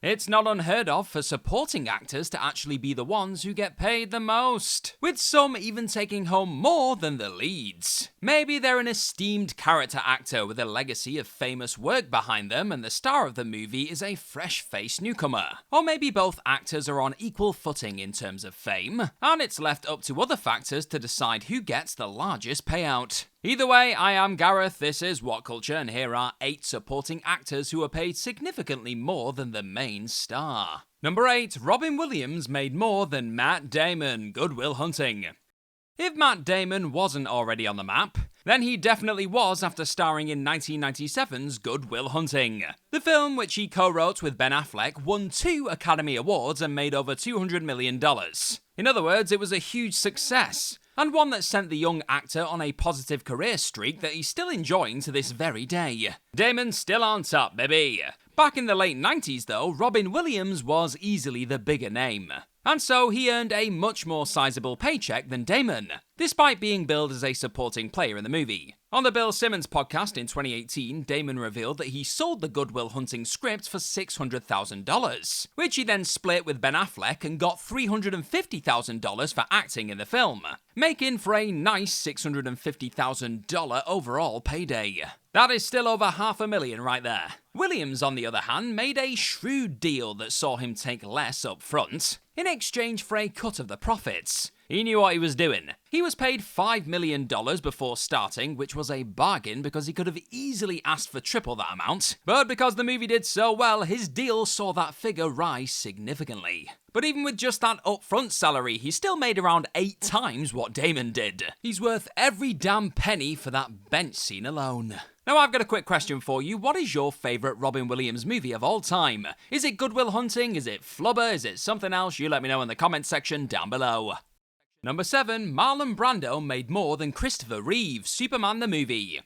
It's not unheard of for supporting actors to actually be the ones who get paid the most, with some even taking home more than the leads. Maybe they're an esteemed character actor with a legacy of famous work behind them and the star of the movie is a fresh-faced newcomer. Or maybe both actors are on equal footing in terms of fame, and it's left up to other factors to decide who gets the largest payout. Either way, I am Gareth, this is What Culture, and here are 8 supporting actors who are paid significantly more than the main star. Number 8, Robin Williams made more than Matt Damon, Goodwill Hunting. If Matt Damon wasn't already on the map, then he definitely was after starring in 1997's Goodwill Hunting. The film, which he co-wrote with Ben Affleck, won 2 Academy Awards and made over $200 million. In other words, it was a huge success, and one that sent the young actor on a positive career streak that he's still enjoying to this very day. Damon's still on top, baby. Back in the late 90s though, Robin Williams was easily the bigger name. And so he earned a much more sizable paycheck than Damon, despite being billed as a supporting player in the movie. On the Bill Simmons podcast in 2018, Damon revealed that he sold the Goodwill Hunting script for $600,000, which he then split with Ben Affleck and got $350,000 for acting in the film, making for a nice $650,000 overall payday. That is still over $500,000 right there. Williams, on the other hand, made a shrewd deal that saw him take less up front, in exchange for a cut of the profits. He knew what he was doing. He was paid $5 million before starting, which was a bargain because he could have easily asked for triple that amount. But because the movie did so well, his deal saw that figure rise significantly. But even with just that upfront salary, he still made around 8 times what Damon did. He's worth every damn penny for that bench scene alone. Now I've got a quick question for you. What is your favourite Robin Williams movie of all time? Is it Goodwill Hunting? Is it Flubber? Is it something else? You let me know in the comment section down below. Number 7, Marlon Brando made more than Christopher Reeve, Superman the movie.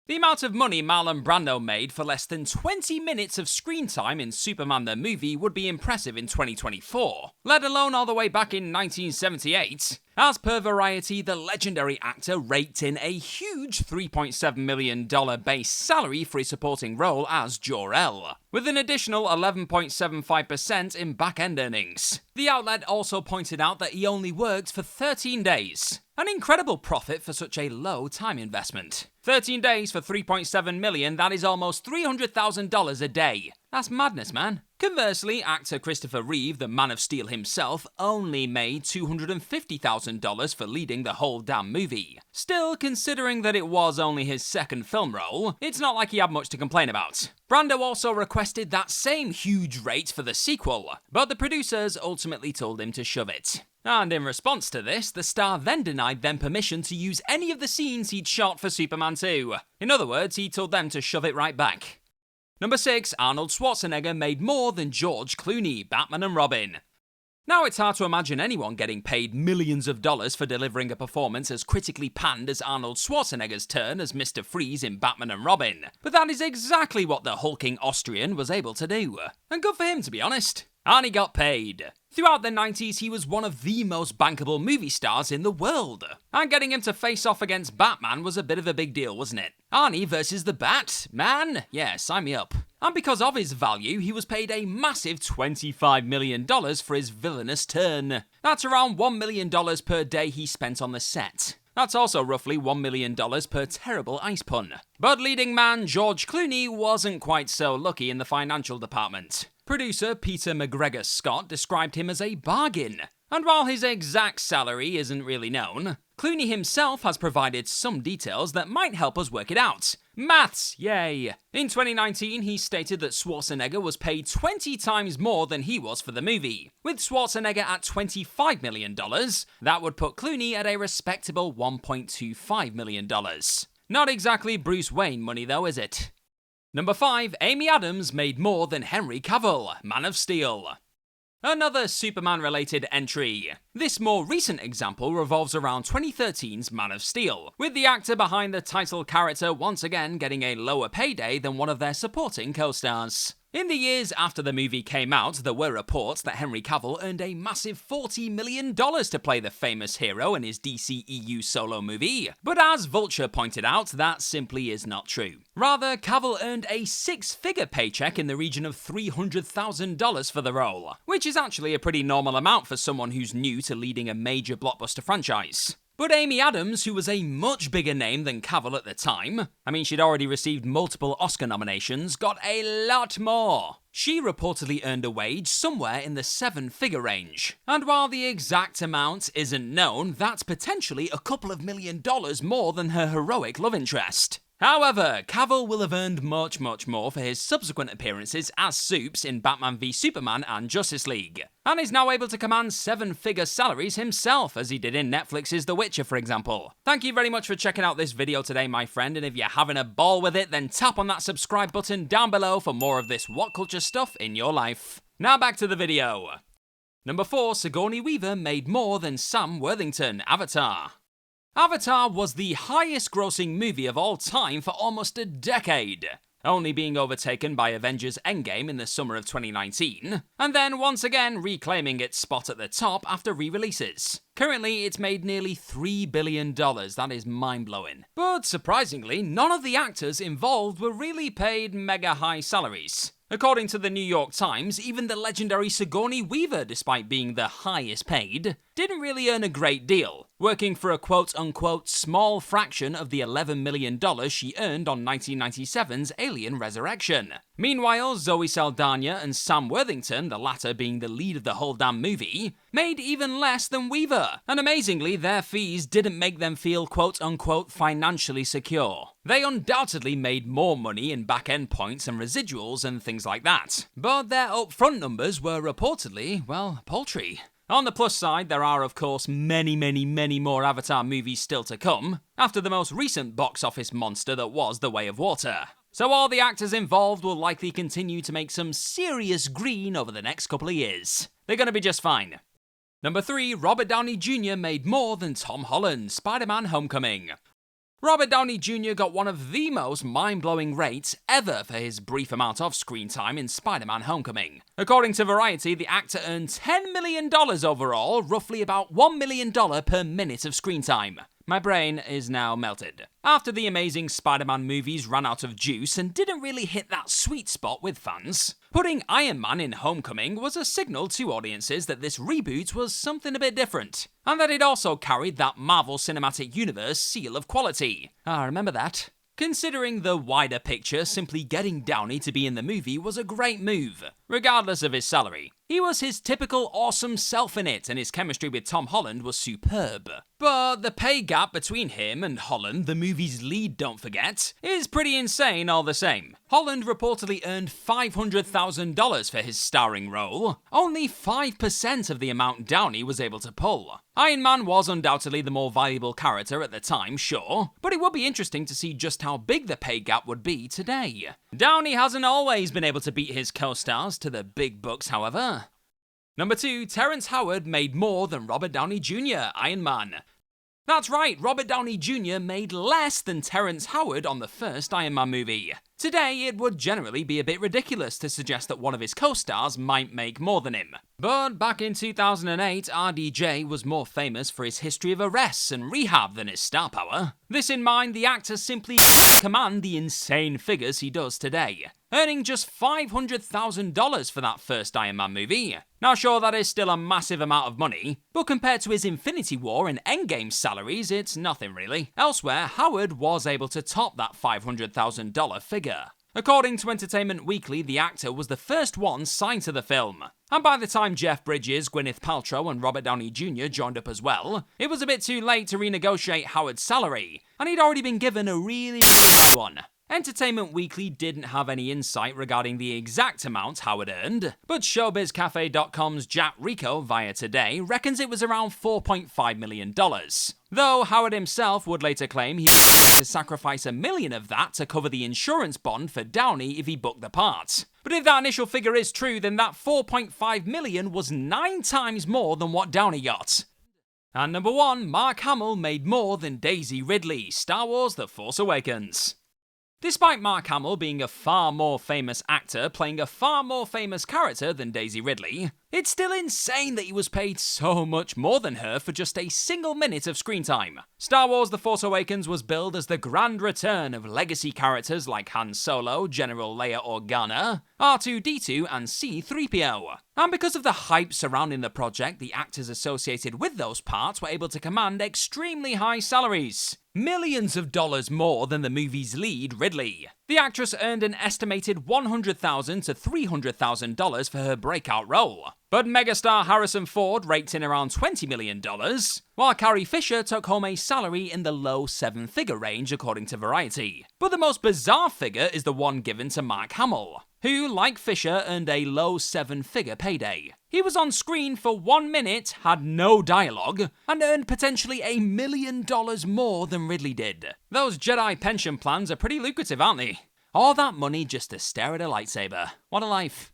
The amount of money Marlon Brando made for less than 20 minutes of screen time in Superman the movie would be impressive in 2024, let alone all the way back in 1978. As per Variety, the legendary actor raked in a huge $3.7 million base salary for his supporting role as Jor-El, with an additional 11.75% in back-end earnings. The outlet also pointed out that he only worked for 13 days. An incredible profit for such a low time investment. 13 days for $3.7 million, that is almost $300,000 a day. That's madness, man. Conversely, actor Christopher Reeve, the Man of Steel himself, only made $250,000 for leading the whole damn movie. Still, considering that it was only his second film role, it's not like he had much to complain about. Brando also requested that same huge rate for the sequel, but the producers ultimately told him to shove it. And in response to this, the star then denied them permission to use any of the scenes he'd shot for Superman 2. In other words, he told them to shove it right back. Number 6, Arnold Schwarzenegger made more than George Clooney, Batman and Robin. Now it's hard to imagine anyone getting paid millions of dollars for delivering a performance as critically panned as Arnold Schwarzenegger's turn as Mr. Freeze in Batman and Robin. But that is exactly what the hulking Austrian was able to do. And good for him, to be honest. And he got paid. Throughout the 90s, he was one of the most bankable movie stars in the world. And getting him to face off against Batman was a bit of a big deal, wasn't it? Arnie versus the Bat, man? Yeah, sign me up. And because of his value, he was paid a massive $25 million for his villainous turn. That's around $1 million per day he spent on the set. That's also roughly $1 million per terrible ice pun. But leading man George Clooney wasn't quite so lucky in the financial department. Producer Peter McGregor Scott described him as a bargain. And while his exact salary isn't really known, Clooney himself has provided some details that might help us work it out. Maths, yay! In 2019, he stated that Schwarzenegger was paid 20 times more than he was for the movie. With Schwarzenegger at $25 million, that would put Clooney at a respectable $1.25 million. Not exactly Bruce Wayne money though, is it? Number 5, Amy Adams made more than Henry Cavill, Man of Steel. Another Superman-related entry. This more recent example revolves around 2013's Man of Steel, with the actor behind the title character once again getting a lower payday than one of their supporting co-stars. In the years after the movie came out, there were reports that Henry Cavill earned a massive $40 million to play the famous hero in his DCEU solo movie. But as Vulture pointed out, that simply is not true. Rather, Cavill earned a six-figure paycheck in the region of $300,000 for the role, which is actually a pretty normal amount for someone who's new to leading a major blockbuster franchise. But Amy Adams, who was a much bigger name than Cavill at the time, she'd already received multiple Oscar nominations, got a lot more. She reportedly earned a wage somewhere in the seven-figure range. And while the exact amount isn't known, that's potentially a couple of $1 million more than her heroic love interest. However, Cavill will have earned much more for his subsequent appearances as Supes in Batman v Superman and Justice League, and is now able to command seven-figure salaries himself, as he did in Netflix's The Witcher, for example. Thank you very much for checking out this video today, my friend, and if you're having a ball with it, then tap on that subscribe button down below for more of this What Culture stuff in your life. Now back to the video. Number 4, Sigourney Weaver made more than Sam Worthington, Avatar. Avatar was the highest-grossing movie of all time for almost a decade, only being overtaken by Avengers Endgame in the summer of 2019, and then once again reclaiming its spot at the top after re-releases. Currently, it's made nearly $3 billion, that is mind-blowing. But surprisingly, none of the actors involved were really paid mega-high salaries. According to the New York Times, even the legendary Sigourney Weaver, despite being the highest paid, didn't really earn a great deal, working for a quote-unquote small fraction of the $11 million she earned on 1997's Alien Resurrection. Meanwhile, Zoe Saldana and Sam Worthington, the latter being the lead of the whole damn movie, made even less than Weaver, and amazingly, their fees didn't make them feel quote-unquote financially secure. They undoubtedly made more money in back-end points and residuals and things like that, but their upfront numbers were reportedly, well, paltry. On the plus side, there are of course many more Avatar movies still to come, after the most recent box office monster that was The Way of Water. So all the actors involved will likely continue to make some serious green over the next couple of years. They're gonna be just fine. Number 3, Robert Downey Jr. made more than Tom Holland, Spider-Man: Homecoming. Robert Downey Jr. got one of the most mind-blowing rates ever for his brief amount of screen time in Spider-Man: Homecoming. According to Variety, the actor earned $10 million overall, roughly about $1 million per minute of screen time. My brain is now melted. After the amazing Spider-Man movies ran out of juice and didn't really hit that sweet spot with fans, putting Iron Man in Homecoming was a signal to audiences that this reboot was something a bit different, and that it also carried that Marvel Cinematic Universe seal of quality. Remember that? Considering the wider picture, simply getting Downey to be in the movie was a great move, regardless of his salary. He was his typical awesome self in it, and his chemistry with Tom Holland was superb. But the pay gap between him and Holland, the movie's lead, don't forget, is pretty insane all the same. Holland reportedly earned $500,000 for his starring role, only 5% of the amount Downey was able to pull. Iron Man was undoubtedly the more valuable character at the time, sure, but it would be interesting to see just how big the pay gap would be today. Downey hasn't always been able to beat his co-stars to the big bucks, however. Number 2, Terrence Howard made more than Robert Downey Jr., Iron Man. That's right, Robert Downey Jr. made less than Terrence Howard on the first Iron Man movie. Today, it would generally be a bit ridiculous to suggest that one of his co-stars might make more than him. But back in 2008, RDJ was more famous for his history of arrests and rehab than his star power. This in mind, the actor simply couldn't command the insane figures he does today, earning just $500,000 for that first Iron Man movie. Now sure, that is still a massive amount of money, but compared to his Infinity War and Endgame salaries, it's nothing really. Elsewhere, Howard was able to top that $500,000 figure. According to Entertainment Weekly, the actor was the first one signed to the film. And by the time Jeff Bridges, Gwyneth Paltrow and Robert Downey Jr. joined up as well, it was a bit too late to renegotiate Howard's salary, and he'd already been given a really high one. Entertainment Weekly didn't have any insight regarding the exact amount Howard earned, but ShowbizCafe.com's Jack Rico via Today reckons it was around $4.5 million. Though Howard himself would later claim he would to sacrifice $1 million of that to cover the insurance bond for Downey if he booked the part. But if that initial figure is true, then that $4.5 million was 9 times more than what Downey got. And number 1, Mark Hamill made more than Daisy Ridley, Star Wars The Force Awakens. Despite Mark Hamill being a far more famous actor playing a far more famous character than Daisy Ridley, it's still insane that he was paid so much more than her for just a single minute of screen time. Star Wars The Force Awakens was billed as the grand return of legacy characters like Han Solo, General Leia Organa, R2-D2 and C-3PO. And because of the hype surrounding the project, the actors associated with those parts were able to command extremely high salaries. Millions of dollars more than the movie's lead, Ridley. The actress earned an estimated $100,000 to $300,000 for her breakout role. But megastar Harrison Ford raked in around $20 million, while Carrie Fisher took home a salary in the low seven-figure range according to Variety. But the most bizarre figure is the one given to Mark Hamill, who, like Fisher, earned a low seven-figure payday. He was on screen for 1 minute, had no dialogue, and earned potentially $1 million more than Ridley did. Those Jedi pension plans are pretty lucrative, aren't they? All that money just to stare at a lightsaber. What a life.